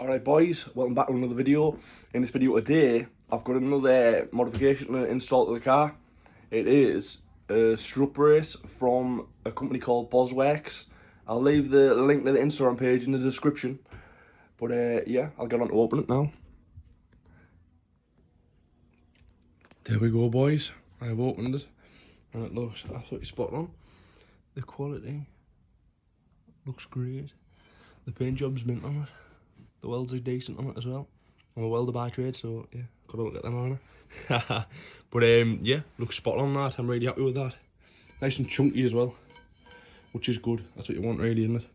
Alright boys, welcome back to another video. In this video today, I've got another modification to install to the car. It is a strut brace from a company called Bozworx. I'll leave the link to the Instagram page in the description. But yeah, I'll get on to open it now. There we go boys, I've opened it and it looks absolutely spot on. The quality looks great. The paint job's mint on it. The welds are decent on it as well. I'm a welder by trade, so yeah, gotta look at them on it. But yeah, looks spot on that. I'm really happy with that. Nice and chunky as well, which is good. That's what you want really, isn't it?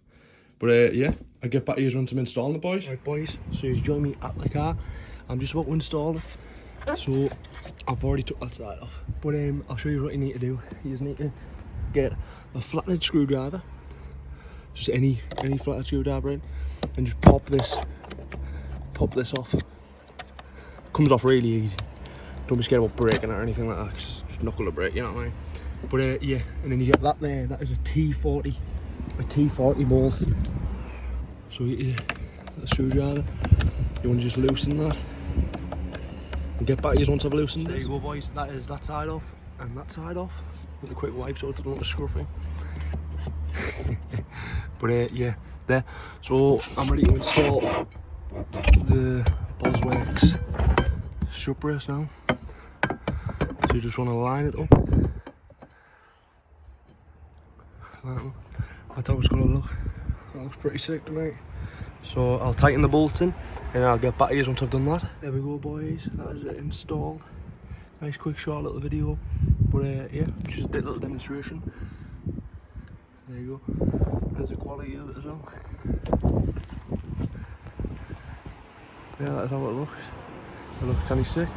But yeah, I'll get back to you once I'm installing the boys. Right boys, so you join me at the car. I'm just about to install it. So I've already took that side off. But I'll show you what you need to do. You just need to get a flathead screwdriver. Just any flathead screwdriver in, and just pop this off. Comes off really easy. Don't be scared about breaking it or anything like that, 'cause it's just not gonna break, you know what I mean? But yeah, and then you get that there. That is a T40 mold. So you get the screwdriver. You want to just loosen that and get back to you once I've loosened it. There you go, boys. That is that side off and that side off with a quick wipe so it doesn't look scruffy. But yeah, there. So I'm ready to install the Bozworx strut brace now. So you just want to line it up. That's how it's going to look. That looks pretty sick to me. So I'll tighten the bolts in and I'll get back to you once I've done that. There we go boys, that is it installed. Nice quick short little video. But yeah, just a little demonstration. There you go. There's the quality of it as well. Yeah, that's how it looks. It looks kind of sick.